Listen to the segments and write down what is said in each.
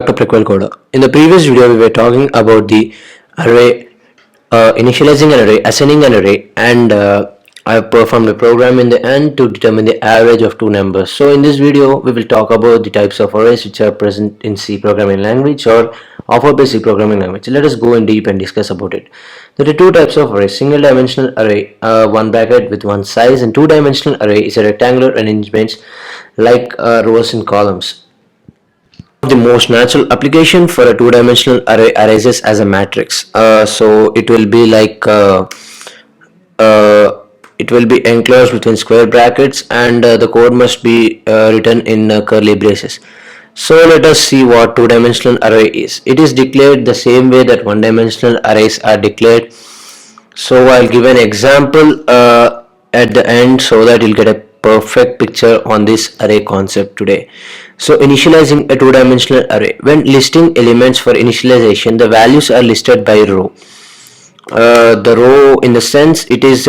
To Prequel Coder. In the previous video, we were talking about the array, initializing an array, assigning an array, and I performed a program in the end to determine the average of two numbers. So in this video, we will talk about the types of arrays which are present in C programming language or offered by C programming language. Let us go in deep and discuss about it. There are two types of arrays: single dimensional array, one bracket with one size, and two dimensional array is a rectangular arrangement like rows and columns. The most natural application for a two-dimensional array arises as a matrix. So it will be like uh, it will be enclosed within square brackets, and the code must be written in curly braces. So let us see what two-dimensional array is. It is declared the same way that one-dimensional arrays are declared. So I'll give an example at the end so that you'll get a perfect picture on this array concept today. So initializing a two-dimensional array. When listing elements for initialization, the values are listed by row. The row, in the sense, it is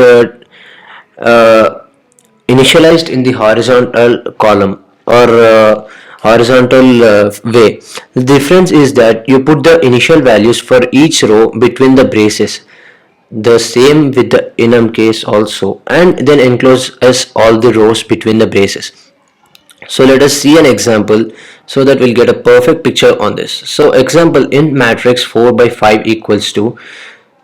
initialized in the horizontal column or horizontal way. The difference is that you put the initial values for each row between the braces. The same with the enum case also, and then encloses all the rows between the braces. So let us see an example so that we'll get a perfect picture on this. So example, in matrix 4 by 5 equals to,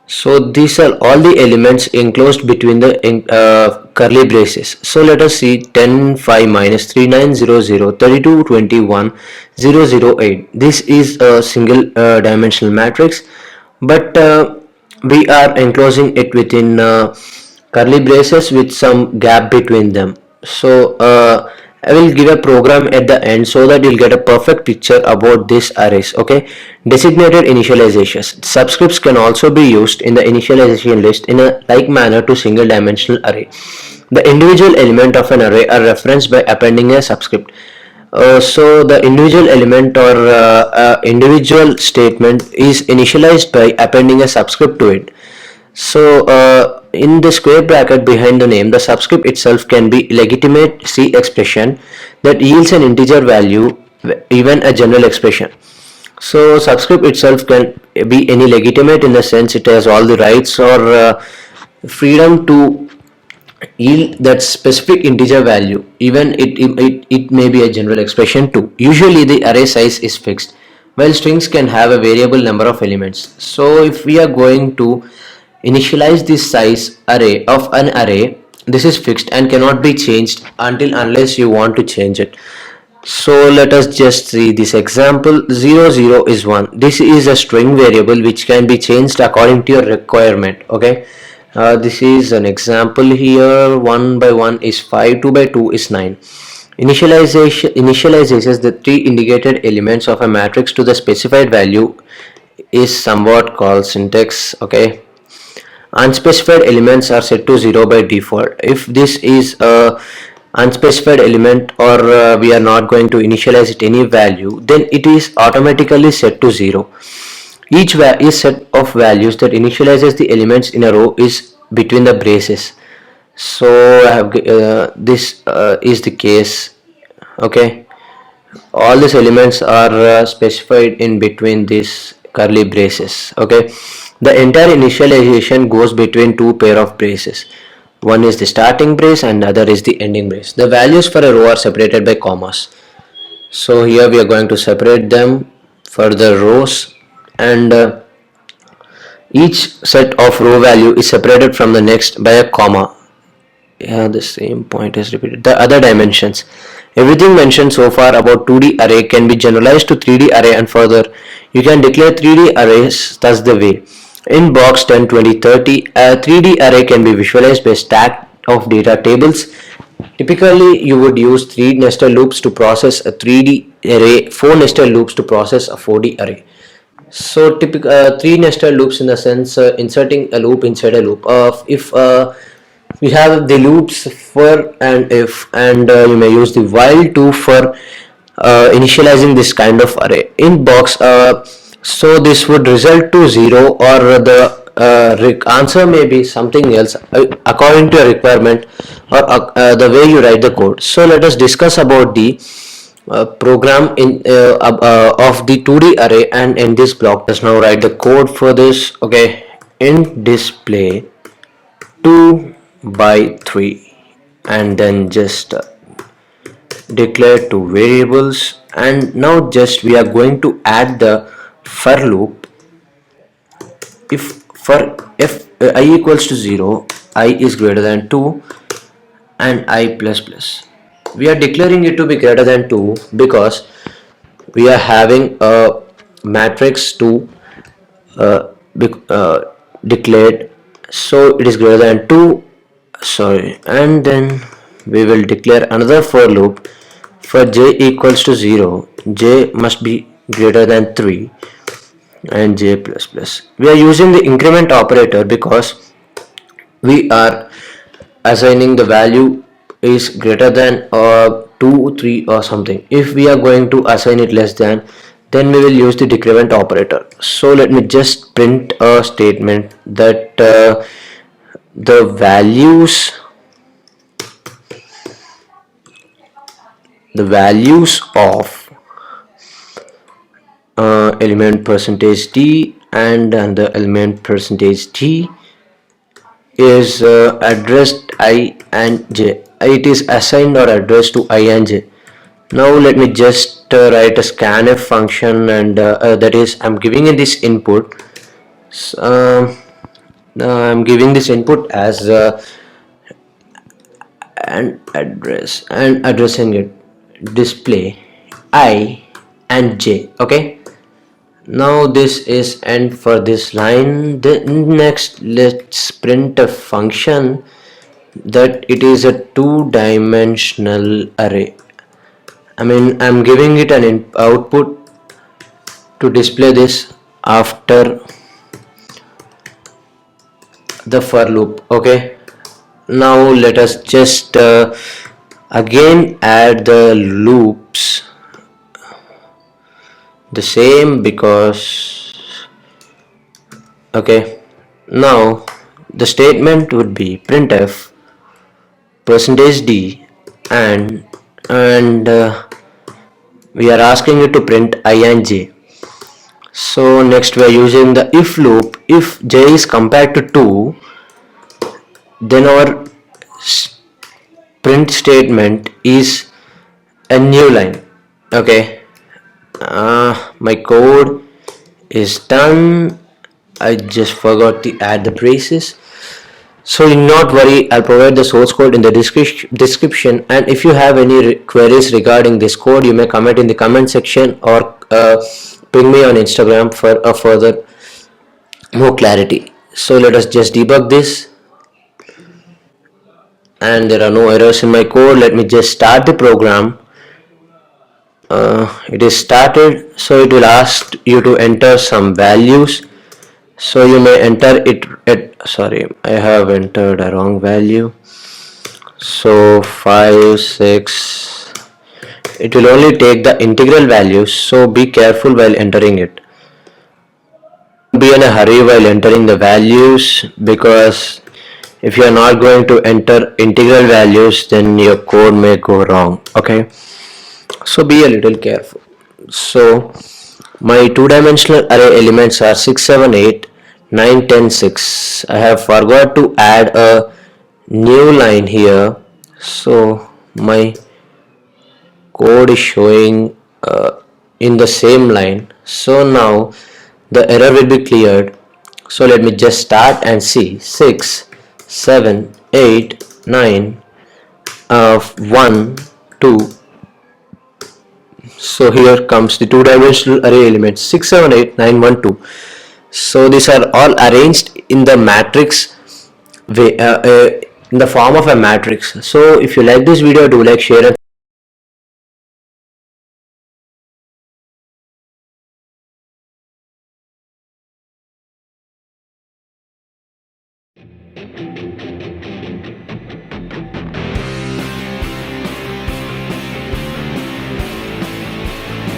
so these are all the elements enclosed between the curly braces. So let us see 10 5 minus 3 9 0 0 32 21 0 0 8. This is a single dimensional matrix, but we are enclosing it within curly braces with some gap between them. So I will give a program at the end so that you'll get a perfect picture about this arrays. Okay, designated initializations. Subscripts can also be used in the initialization list in a like manner to single dimensional array. The individual element of an array are referenced by appending a subscript. So the individual element or individual statement is initialized by appending a subscript to it. So in the square bracket behind the name, the subscript itself can be legitimate C expression that yields an integer value, even a general expression. So subscript itself can be any legitimate in the sense it has all the rights or freedom to yield that specific integer value, even it may be a general expression too. Usually the array size is fixed, while strings can have a variable number of elements. So if we are going to initialize this size array of an array, this is fixed and cannot be changed unless you want to change it. So let us just see this example. 0 0 is 1. This is a string variable which can be changed according to your requirement. Okay, this is an example here. 1 by 1 is 5, 2 by 2 is 9. Initializes the three indicated elements of a matrix to the specified value is somewhat called syntax. Okay, unspecified elements are set to 0 by default. If this is a unspecified element or we are not going to initialize it any value, then it is automatically set to 0. Each set of values that initializes the elements in a row is between the braces. So I have this is the case. Okay, all these elements are specified in between these curly braces. Okay, the entire initialization goes between two pair of braces. One is the starting brace and other is the ending brace. The values for a row are separated by commas. So here we are going to separate them for the rows, and each set of row value is separated from the next by a comma. Yeah, the same point is repeated. The other dimensions. Everything mentioned so far about 2D array can be generalized to 3D array, and further you can declare 3D arrays thus the way. In box 10, 20, 30, a 3D array can be visualized by a stack of data tables. Typically, you would use 3 nested loops to process a 3D array, 4 nested loops to process a 4D array. So, typical 3 nested loops in the sense inserting a loop inside a loop. If we have the loops for and if, and you may use the while too for initializing this kind of array. In box, so this would result to 0, or the answer may be something else according to a requirement or the way you write the code. So let us discuss about the program in of the 2D array and in this block. Let's now write the code for this. Okay, int display 2 by 3, and then just declare two variables, and now just we are going to add the for loop. If for if I equals to 0, I is greater than 2 and I plus plus, we are declaring it to be greater than 2 because we are having a matrix 2 uh, declared, so it is greater than 2, sorry, and then we will declare another for loop. For j equals to 0, j must be greater than 3 and j plus plus. We are using the increment operator because we are assigning the value is greater than 2 3 or something. If we are going to assign it less than, then we will use the decrement operator. So let me just print a statement that the values of element percentage d and the element percentage d is addressed I and j. It is assigned or addressed to I and j. Now let me just write a scanf function, and that is I'm giving in this input. I'm giving this input as an address and addressing it display I and j. Okay, now this is end for this line. Next let's print a function that it is a two-dimensional array. I'm giving it an output to display this after the for loop. Okay, now let us just again add the loops the same, because okay, now the statement would be printf percentage d and we are asking it to print I and j. So next we are using the if loop. If j is compared to 2, then our print statement is a new line. Okay, my code is done. I just forgot to add the braces, so not worry, I'll provide the source code in the description, and if you have any queries regarding this code, you may comment in the comment section or ping me on Instagram for a further more clarity. So let us just debug this, and there are no errors in my code. Let me just start the program. It is started, so it will ask you to enter some values, so you may enter it at, sorry, I have entered a wrong value, so 5 6. It will only take the integral values, so be careful while entering it. Be in a hurry while entering the values, because if you are not going to enter integral values, then your code may go wrong. Okay, so be a little careful. So my two-dimensional array elements are 6 7 8 9 10 6. I have forgot to add a new line here, so my code is showing in the same line. So now the error will be cleared. So let me just start and see. 6 7 8 9 1 2. So here comes the two-dimensional array elements 6 7 8 9 1 2. So these are all arranged in the matrix way, in the form of a matrix. So if you like this video, do like, share and